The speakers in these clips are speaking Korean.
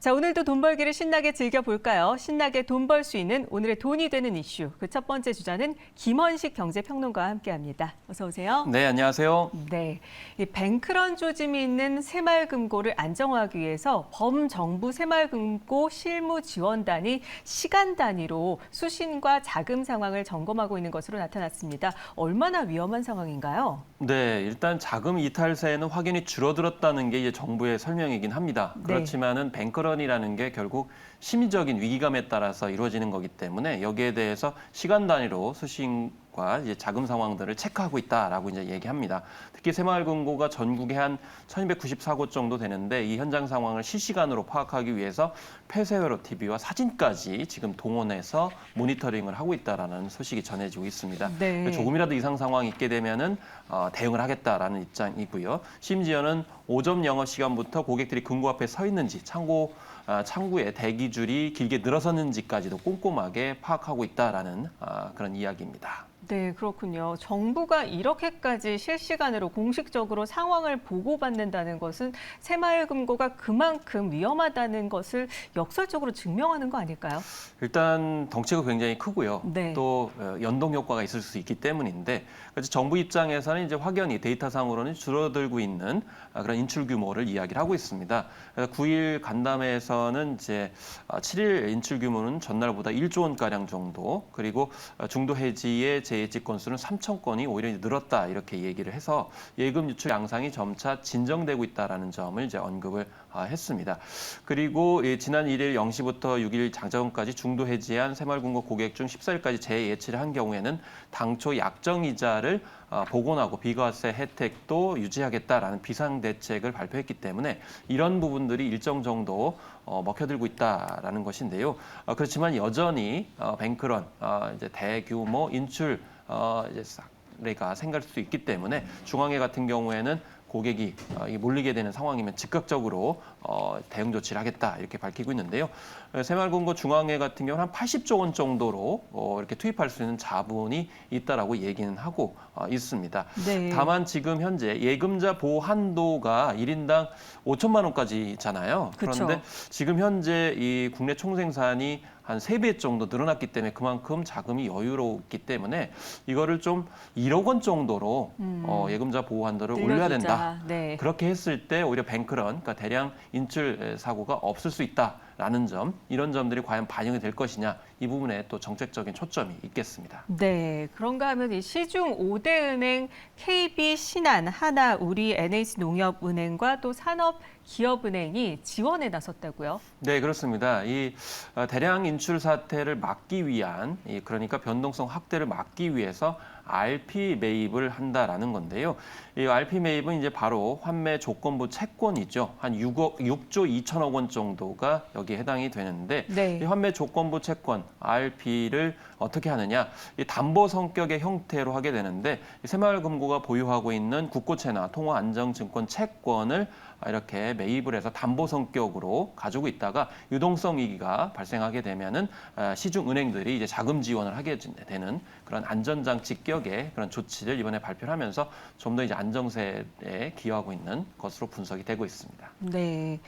자, 오늘도 돈 벌기를 신나게 즐겨볼까요? 신나게 돈 벌 수 있는 오늘의 돈이 되는 이슈. 그 첫 번째 주자는 김원식 경제평론가와 함께합니다. 어서 오세요. 네, 안녕하세요. 네, 이 뱅크런 조짐이 있는 새마을금고를 안정화하기 위해서 범정부 새마을금고 실무지원단이 시간 단위로 수신과 자금 상황을 점검하고 있는 것으로 나타났습니다. 얼마나 위험한 상황인가요? 네, 일단 자금 이탈세는 확연히 줄어들었다는 게 이제 정부의 설명이긴 합니다. 네. 그렇지만은 뱅크런이라는 게 결국 심리적인 위기감에 따라서 이루어지는 거기 때문에 여기에 대해서 시간 단위로 수신과 이제 자금 상황들을 체크하고 있다라고 이제 얘기합니다. 특히 새마을금고가 전국에 한 1,294곳 정도 되는데 이 현장 상황을 실시간으로 파악하기 위해서 폐쇄회로 TV와 사진까지 지금 동원해서 모니터링을 하고 있다라는 소식이 전해지고 있습니다. 네. 조금이라도 이상 상황이 있게 되면은 대응을 하겠다라는 입장이고요. 심지어는 오전 영업 시간부터 고객들이 금고 앞에 서 있는지 창구에 대기줄이 길게 늘어섰는지까지도 꼼꼼하게 파악하고 있다라는 그런 이야기입니다. 네, 그렇군요. 정부가 이렇게까지 실시간으로 공식적으로 상황을 보고받는다는 것은 새마을금고가 그만큼 위험하다는 것을 역설적으로 증명하는 거 아닐까요? 일단 덩치가 굉장히 크고요. 네. 또 연동 효과가 있을 수 있기 때문인데, 그래서 정부 입장에서는 이제 확연히 데이터상으로는 줄어들고 있는 그런 인출 규모를 이야기를 하고 있습니다. 9일 간담회에서는 이제 7일 인출 규모는 전날보다 1조 원가량 정도, 그리고 중도 해지의 재해지 건수는 3천 건이 오히려 늘었다 이렇게 얘기를 해서 예금 유출 양상이 점차 진정되고 있다라는 점을 이제 언급을 했습니다. 그리고 지난 1일 0시부터 6일 장자금까지 중도 해지한 새마을금고 고객 중 14일까지 재예치를 한 경우에는 당초 약정이자를 복원하고 비과세 혜택도 유지하겠다라는 비상대책을 발표했기 때문에 이런 부분들이 일정 정도 먹혀들고 있다라는 것인데요. 그렇지만 여전히 뱅크런, 이제 대규모 인출 이제 사례가 생길 수 있기 때문에 중앙회 같은 경우에는 고객이 몰리게 되는 상황이면 즉각적으로 대응 조치를 하겠다 이렇게 밝히고 있는데요. 새마을금고 중앙회 같은 경우는 한 80조 원 정도로 이렇게 투입할 수 있는 자본이 있다라고 얘기는 하고 있습니다. 네. 다만 지금 현재 예금자 보호 한도가 1인당 5천만 원까지잖아요. 그쵸. 그런데 지금 현재 이 국내 총생산이 한 3배 정도 늘어났기 때문에 그만큼 자금이 여유롭기 때문에 이거를 좀 1억 원 정도로 예금자 보호 한도를 올려야 된다. 네. 그렇게 했을 때 오히려 뱅크런, 그러니까 대량 인출 사고가 없을 수 있다라는 점, 이런 점들이 과연 반영이 될 것이냐, 이 부분에 또 정책적인 초점이 있겠습니다. 네, 그런가 하면 이 시중 5대 은행 KB, 신한, 하나, 우리, NH농협은행과 또 산업기업은행이 지원에 나섰다고요? 네, 그렇습니다. 이 대량 인출 사태를 막기 위한, 그러니까 변동성 확대를 막기 위해서 RP 매입을 한다라는 건데요. 이 RP 매입은 이제 바로 환매 조건부 채권이죠. 한 6조 2천억 원 정도가 여기에 해당이 되는데 네. 이 환매 조건부 채권 RP를 어떻게 하느냐? 이 담보 성격의 형태로 하게 되는데 새마을금고가 보유하고 있는 국고채나 통화안정증권 채권을 이렇게 매입을 해서 담보 성격으로 가지고 있다가 유동성 위기가 발생하게 되면은 시중 은행들이 이제 자금 지원을 하게 되는 그런 안전장치 격의 그런 조치를 이번에 발표를 하면서 좀 더 이제 안정세에 기여하고 있는 것으로 분석이 되고 있습니다. 네.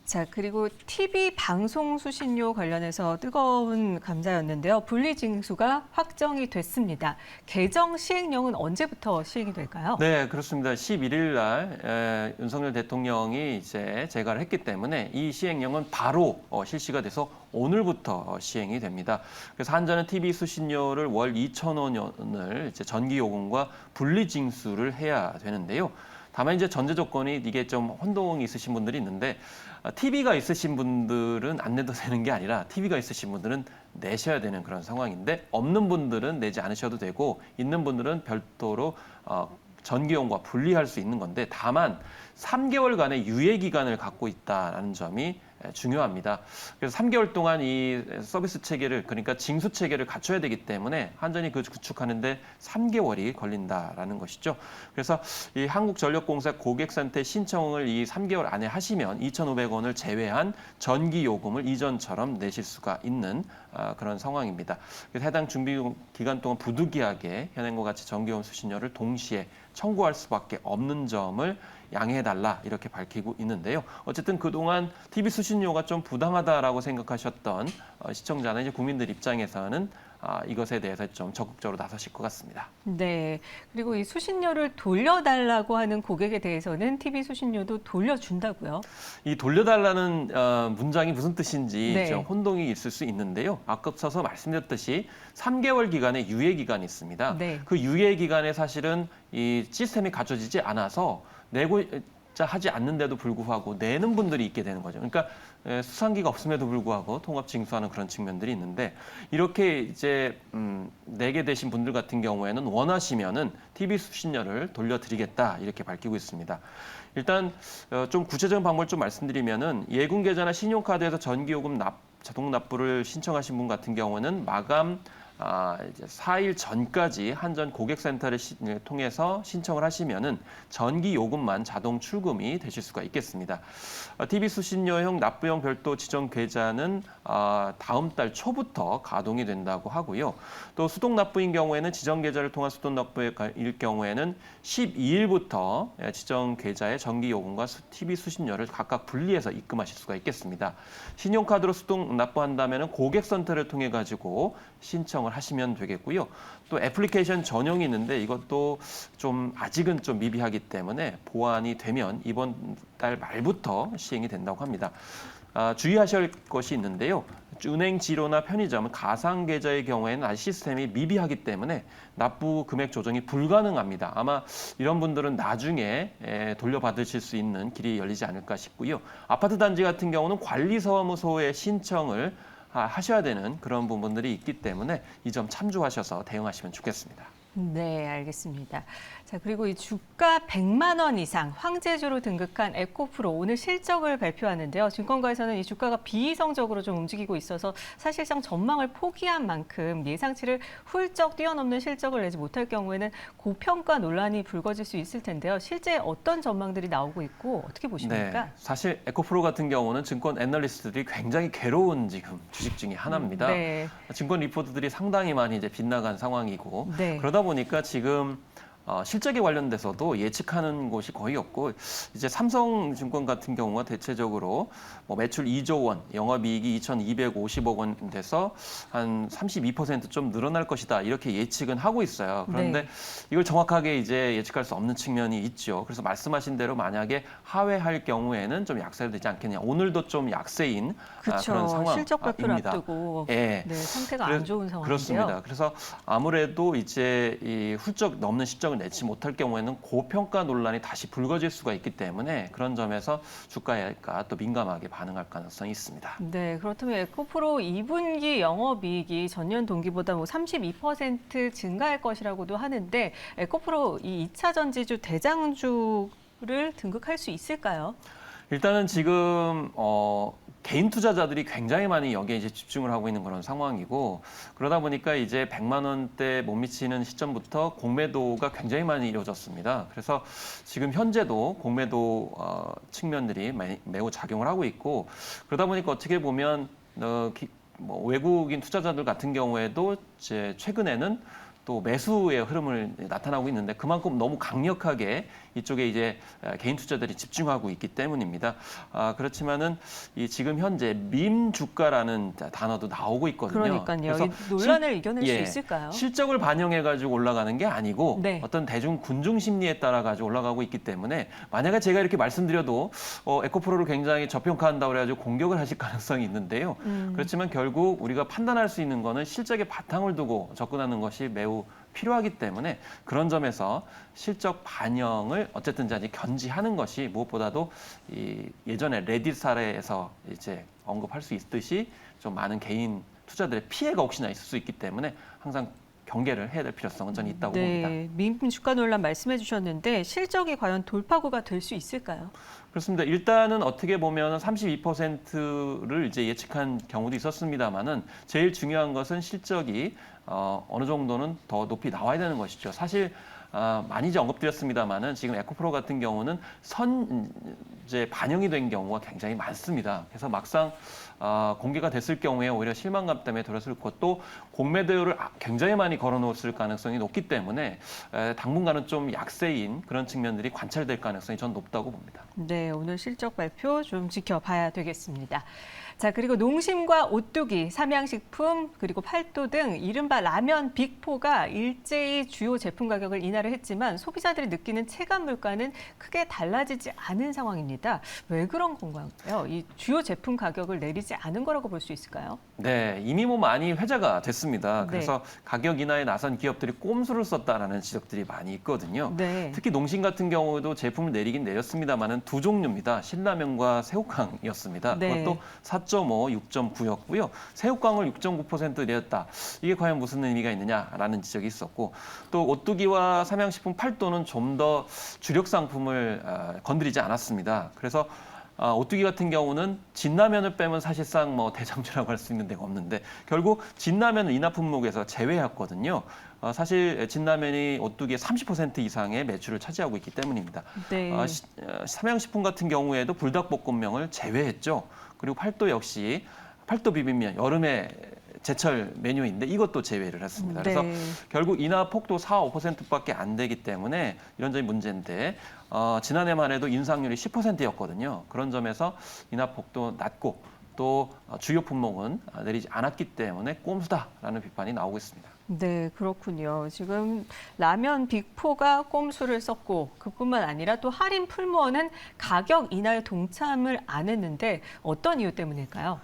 자, 그리고 TV 방송 수신료 관련해서 뜨거운 감자였는데요. 분리징수가 확정이 됐습니다. 개정 시행령은 언제부터 시행이 될까요? 네, 그렇습니다. 11일 날 윤석열 대통령이 이제 재가를 했기 때문에 이 시행령은 바로 실시가 돼서 오늘부터 시행이 됩니다. 그래서 한전은 TV 수신료를 월 2,000원을 이제 전기요금과 분리징수를 해야 되는데요. 다만 이제 전제 조건이 이게 좀 혼동이 있으신 분들이 있는데 TV가 있으신 분들은 안 내도 되는 게 아니라 TV가 있으신 분들은 내셔야 되는 그런 상황인데 없는 분들은 내지 않으셔도 되고 있는 분들은 별도로 전기요금과 분리할 수 있는 건데 다만 3개월간의 유예 기간을 갖고 있다는 점이 중요합니다. 그래서 3개월 동안 이 서비스 체계를 그러니까 징수 체계를 갖춰야 되기 때문에 한전이 그 구축하는데 3개월이 걸린다라는 것이죠. 그래서 이 한국전력공사 고객센터 신청을 이 3개월 안에 하시면 2,500원을 제외한 전기 요금을 이전처럼 내실 수가 있는 그런 상황입니다. 그래서 해당 준비 기간 동안 부득이하게 현행과 같이 전기요금 수신료를 동시에 청구할 수밖에 없는 점을 양해해달라 이렇게 밝히고 있는데요. 어쨌든 그동안 TV 수신료가 좀 부당하다라고 생각하셨던 시청자나 이제 국민들 입장에서는 이것에 대해서 좀 적극적으로 나서실 것 같습니다. 네. 그리고 이 수신료를 돌려달라고 하는 고객에 대해서는 TV 수신료도 돌려준다고요? 이 돌려달라는 문장이 무슨 뜻인지 네. 좀 혼동이 있을 수 있는데요. 앞서서 말씀드렸듯이 3개월 기간의 유예 기간이 있습니다. 네. 그 유예 기간에 사실은 이 시스템이 갖춰지지 않아서 내고자 하지 않는데도 불구하고 내는 분들이 있게 되는 거죠. 그러니까 수상기가 없음에도 불구하고 통합 징수하는 그런 측면들이 있는데 이렇게 이제 내게 되신 분들 같은 경우에는 원하시면은 TV 수신료를 돌려드리겠다 이렇게 밝히고 있습니다. 일단 좀 구체적인 방법을 좀 말씀드리면은 예금 계좌나 신용카드에서 전기요금 자동 납부를 신청하신 분 같은 경우는 마감 이제 4일 전까지 한전 고객센터를 통해서 신청을 하시면은 전기 요금만 자동 출금이 되실 수가 있겠습니다. TV 수신료형 납부형 별도 지정 계좌는 다음 달 초부터 가동이 된다고 하고요. 또 수동 납부인 경우에는 지정 계좌를 통한 수동 납부일 경우에는 12일부터 지정 계좌의 전기 요금과 TV 수신료를 각각 분리해서 입금하실 수가 있겠습니다. 신용카드로 수동 납부한다면은 고객센터를 통해 가지고 신청을 하시면 되겠고요. 또 애플리케이션 전용이 있는데 이것도 좀 아직은 좀 미비하기 때문에 보완이 되면 이번 달 말부터 시행이 된다고 합니다. 주의하실 것이 있는데요. 은행 지로나 편의점, 가상 계좌의 경우에는 아직 시스템이 미비하기 때문에 납부 금액 조정이 불가능합니다. 아마 이런 분들은 나중에 돌려받으실 수 있는 길이 열리지 않을까 싶고요. 아파트 단지 같은 경우는 관리사무소에 신청을 하셔야 되는 그런 부분들이 있기 때문에 이 점 참조하셔서 대응하시면 좋겠습니다. 네, 알겠습니다. 자, 그리고 이 주가 100만 원 이상 황제주로 등극한 에코프로 오늘 실적을 발표하는데요. 증권가에서는 이 주가가 비이성적으로 좀 움직이고 있어서 사실상 전망을 포기한 만큼 예상치를 훌쩍 뛰어넘는 실적을 내지 못할 경우에는 고평가 논란이 불거질 수 있을 텐데요. 실제 어떤 전망들이 나오고 있고 어떻게 보십니까? 네, 사실 에코프로 같은 경우는 증권 애널리스트들이 굉장히 괴로운 지금 주식 중에 하나입니다. 네. 증권 리포트들이 상당히 많이 이제 빗나간 상황이고 네. 그러다 보니까 지금 실적에 관련돼서도 예측하는 곳이 거의 없고 이제 삼성증권 같은 경우가 대체적으로 뭐 매출 2조 원, 영업이익이 2,250억 원 돼서 한 32% 늘어날 것이다 이렇게 예측은 하고 있어요. 그런데 네. 이걸 정확하게 이제 예측할 수 없는 측면이 있죠. 그래서 말씀하신 대로 만약에 하회할 경우에는 좀 약세되지 않겠냐. 오늘도 좀 약세인 그런 그렇죠. 상황입니다. 실적 발표를 앞두고 예. 네, 상태가 안 좋은 상황인데요. 그렇습니다. 그래서 아무래도 이제 이 훌쩍 넘는 실적을 내지 못할 경우에는 고평가 논란이 다시 불거질 수가 있기 때문에 그런 점에서 주가가 또 민감하게 반응할 가능성이 있습니다. 네, 그렇다면 에코프로 2분기 영업이익이 전년 동기보다 32% 증가할 것이라고도 하는데 에코프로 이 2차 전지주 대장주를 등극할 수 있을까요? 일단은 지금 개인 투자자들이 굉장히 많이 여기에 이제 집중을 하고 있는 그런 상황이고 그러다 보니까 이제 100만 원대 못 미치는 시점부터 공매도가 굉장히 많이 이루어졌습니다. 그래서 지금 현재도 공매도 측면들이 매우 작용을 하고 있고 그러다 보니까 어떻게 보면 뭐 외국인 투자자들 같은 경우에도 이제 최근에는 또 매수의 흐름을 나타나고 있는데 그만큼 너무 강력하게 이쪽에 이제 개인 투자들이 집중하고 있기 때문입니다. 그렇지만은 이 지금 현재 밈 주가라는 단어도 나오고 있거든요. 그러니까요. 그래서 이 논란을 이겨낼 수 있을까요? 실적을 반영해 가지고 올라가는 게 아니고 네. 어떤 대중 군중 심리에 따라 가지고 올라가고 있기 때문에 만약에 제가 이렇게 말씀드려도 에코프로를 굉장히 저평가한다고 그래가지고 공격을 하실 가능성이 있는데요. 그렇지만 결국 우리가 판단할 수 있는 거는 실적에 바탕을 두고 접근하는 것이 매우 필요하기 때문에 그런 점에서 실적 반영을 어쨌든 간에 견지하는 것이 무엇보다도 예전에 레딧 사례에서 이제 언급할 수 있듯이 좀 많은 개인 투자들의 피해가 혹시나 있을 수 있기 때문에 항상 경계를 해야 될 필요성은 저는 있다고 봅니다. 네, 밈 주가 논란 말씀해 주셨는데 실적이 과연 돌파구가 될 수 있을까요? 그렇습니다. 일단은 어떻게 보면 32%를 이제 예측한 경우도 있었습니다만은 제일 중요한 것은 실적이 어느 정도는 더 높이 나와야 되는 것이죠. 사실 많이 이제 언급드렸습니다만은 지금 에코프로 같은 경우는 이제 반영이 된 경우가 굉장히 많습니다. 그래서 막상 공개가 됐을 경우에 오히려 실망감 때문에 들었을 것도 공매도를 굉장히 많이 걸어놓았을 가능성이 높기 때문에 당분간은 좀 약세인 그런 측면들이 관찰될 가능성이 전 높다고 봅니다. 네, 오늘 실적 발표 좀 지켜봐야 되겠습니다. 자, 그리고 농심과 오뚜기, 삼양식품, 그리고 팔도 등 이른바 라면 빅4가 일제히 주요 제품 가격을 인하를 했지만 소비자들이 느끼는 체감 물가는 크게 달라지지 않은 상황입니다. 왜 그런 건가요? 이 주요 제품 가격을 내리지 않은 거라고 볼 수 있을까요? 네, 이미 뭐 많이 회자가 됐습니다. 그래서 네. 가격 인하에 나선 기업들이 꼼수를 썼다라는 지적들이 많이 있거든요. 네. 특히 농심 같은 경우도 제품을 내리긴 내렸습니다만은 두 종류입니다. 신라면과 새우깡이었습니다. 네. 그것도 4.5, 6.9였고요. 새우깡을 6.9% 내렸다. 이게 과연 무슨 의미가 있느냐라는 지적이 있었고 또 오뚜기와 삼양식품 팔도는 좀 더 주력 상품을 건드리지 않았습니다. 그래서 오뚜기 같은 경우는 진라면을 빼면 사실상 뭐 대장주라고 할 수 있는 데가 없는데 결국 진라면을 인하 품목에서 제외했거든요. 사실 진라면이 오뚜기의 30% 이상의 매출을 차지하고 있기 때문입니다. 네. 삼양식품 같은 경우에도 불닭볶음면을 제외했죠. 그리고 팔도 역시 팔도 비빔면 여름에 제철 메뉴인데 이것도 제외를 했습니다. 그래서 네. 결국 인하 폭도 4, 5%밖에 안 되기 때문에 이런 점이 문제인데 지난해만 해도 인상률이 10%였거든요. 그런 점에서 인하 폭도 낮고 또 주요 품목은 내리지 않았기 때문에 꼼수다라는 비판이 나오고 있습니다. 네, 그렇군요. 지금 라면 빅4가 꼼수를 썼고 그뿐만 아니라 또 할인 풀무원은 가격 인하에 동참을 안 했는데 어떤 이유 때문일까요?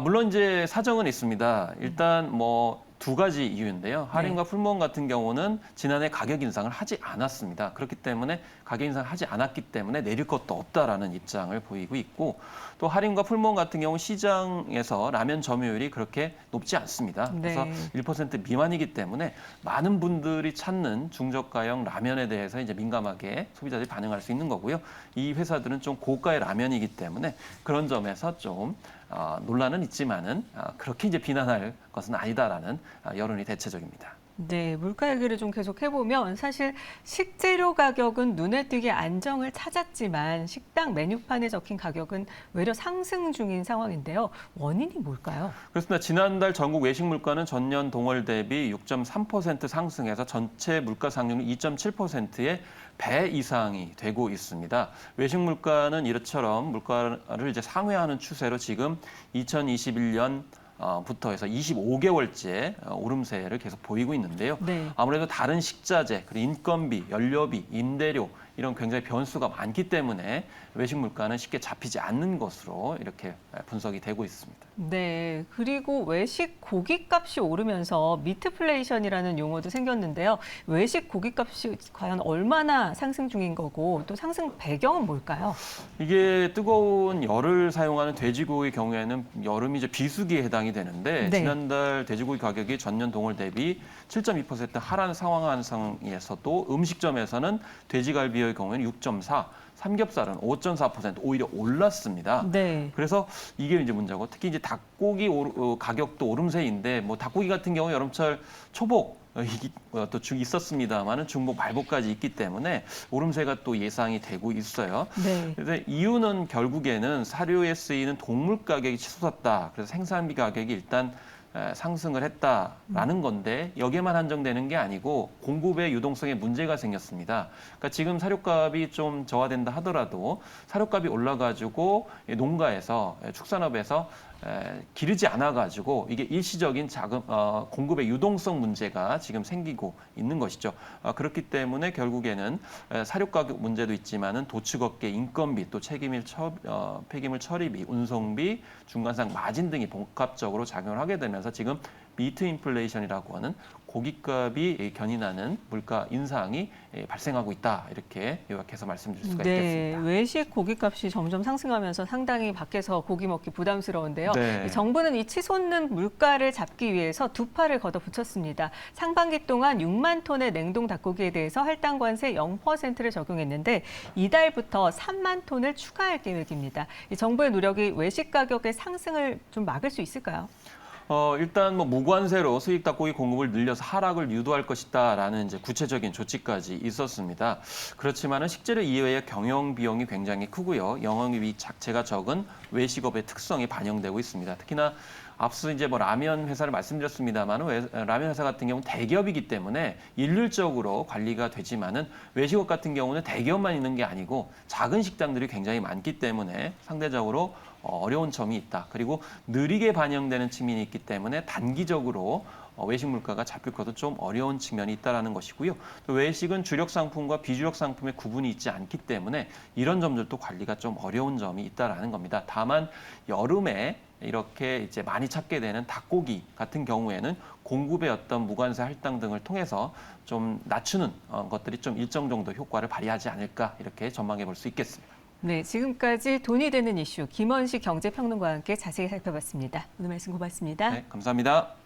물론 이제 사정은 있습니다. 일단 뭐 두 가지 이유인데요. 할인과 풀무원 같은 경우는 지난해 가격 인상을 하지 않았습니다. 그렇기 때문에 가격 인상을 하지 않았기 때문에 내릴 것도 없다라는 입장을 보이고 있고 또 할인과 풀무원 같은 경우 시장에서 라면 점유율이 그렇게 높지 않습니다. 그래서 네. 1% 미만이기 때문에 많은 분들이 찾는 중저가형 라면에 대해서 이제 민감하게 소비자들이 반응할 수 있는 거고요. 이 회사들은 좀 고가의 라면이기 때문에 그런 점에서 좀 논란은 있지만은 그렇게 이제 비난할 것은 아니다라는 여론이 대체적입니다. 네, 물가 얘기를 좀 계속 해보면 사실 식재료 가격은 눈에 띄게 안정을 찾았지만 식당 메뉴판에 적힌 가격은 외려 상승 중인 상황인데요. 원인이 뭘까요? 그렇습니다. 지난달 전국 외식 물가는 전년 동월 대비 6.3% 상승해서 전체 물가 상승률 2.7%의 배 이상이 되고 있습니다. 외식 물가는 이처럼 물가를 이제 상회하는 추세로 지금 2021년 부터 해서 25개월째 오름세를 계속 보이고 있는데요. 네. 아무래도 다른 식자재, 그리고 인건비, 연료비, 임대료 이런 굉장히 변수가 많기 때문에 외식 물가는 쉽게 잡히지 않는 것으로 이렇게 분석이 되고 있습니다. 네, 그리고 외식 고깃값이 오르면서 미트플레이션이라는 용어도 생겼는데요. 외식 고깃값이 과연 얼마나 상승 중인 거고 또 상승 배경은 뭘까요? 이게 뜨거운 열을 사용하는 돼지고기 경우에는 여름이 이제 비수기에 해당이 되는데 네. 지난달 돼지고기 가격이 전년 동월 대비 7.2% 하락 상황에서도 음식점에서는 돼지갈비의 경우에는 6.4, 삼겹살은 5.4% 오히려 올랐습니다. 네. 그래서 이게 이제 문제고 특히 이제 닭고기 가격도 오름세인데 뭐 닭고기 같은 경우 여름철 초복 또 있었습니다만은 중복 말복까지 있기 때문에 오름세가 또 예상이 되고 있어요. 네. 그래서 이유는 결국에는 사료에 쓰이는 동물 가격이 치솟았다. 그래서 생산비 가격이 일단 상승을 했다라는 건데 여기에만 한정되는 게 아니고 공급의 유동성에 문제가 생겼습니다. 그러니까 지금 사료값이 좀 저하된다 하더라도 사료값이 올라가지고 농가에서 축산업에서 기르지 않아가지고 이게 일시적인 공급의 유동성 문제가 지금 생기고 있는 것이죠. 그렇기 때문에 결국에는 사료 가격 문제도 있지만은 도축업계 인건비 또 폐기물 처리비, 운송비, 중간상 마진 등이 복합적으로 작용을 하게 되면서 지금 미트 인플레이션이라고 하는 고깃값이 견인하는 물가 인상이 발생하고 있다. 이렇게 요약해서 말씀드릴 수가 네, 있겠습니다. 외식 고깃값이 점점 상승하면서 상당히 밖에서 고기 먹기 부담스러운데요. 네. 정부는 이 치솟는 물가를 잡기 위해서 두 팔을 걷어붙였습니다. 상반기 동안 6만 톤의 냉동 닭고기에 대해서 할당 관세 0%를 적용했는데 이달부터 3만 톤을 추가할 계획입니다. 이 정부의 노력이 외식 가격의 상승을 좀 막을 수 있을까요? 일단 뭐 무관세로 수입 닭고기 공급을 늘려서 하락을 유도할 것이다라는 이제 구체적인 조치까지 있었습니다. 그렇지만은 실제로 이외의 경영 비용이 굉장히 크고요. 영업이익 자체가 적은 외식업의 특성이 반영되고 있습니다. 특히나 앞서 이제 뭐 라면 회사를 말씀드렸습니다만 라면 회사 같은 경우는 대기업이기 때문에 일률적으로 관리가 되지만은 외식업 같은 경우는 대기업만 있는 게 아니고 작은 식당들이 굉장히 많기 때문에 상대적으로 어려운 점이 있다. 그리고 느리게 반영되는 측면이 있기 때문에 단기적으로 외식 물가가 잡힐 것도 좀 어려운 측면이 있다는 것이고요. 또 외식은 주력 상품과 비주력 상품의 구분이 있지 않기 때문에 이런 점들도 관리가 좀 어려운 점이 있다는 겁니다. 다만 여름에 이렇게 이제 많이 찾게 되는 닭고기 같은 경우에는 공급의 어떤 무관세 할당 등을 통해서 좀 낮추는 것들이 좀 일정 정도 효과를 발휘하지 않을까 이렇게 전망해 볼 수 있겠습니다. 네, 지금까지 돈이 되는 이슈 김원식 경제평론가와 함께 자세히 살펴봤습니다. 오늘 말씀 고맙습니다. 네, 감사합니다.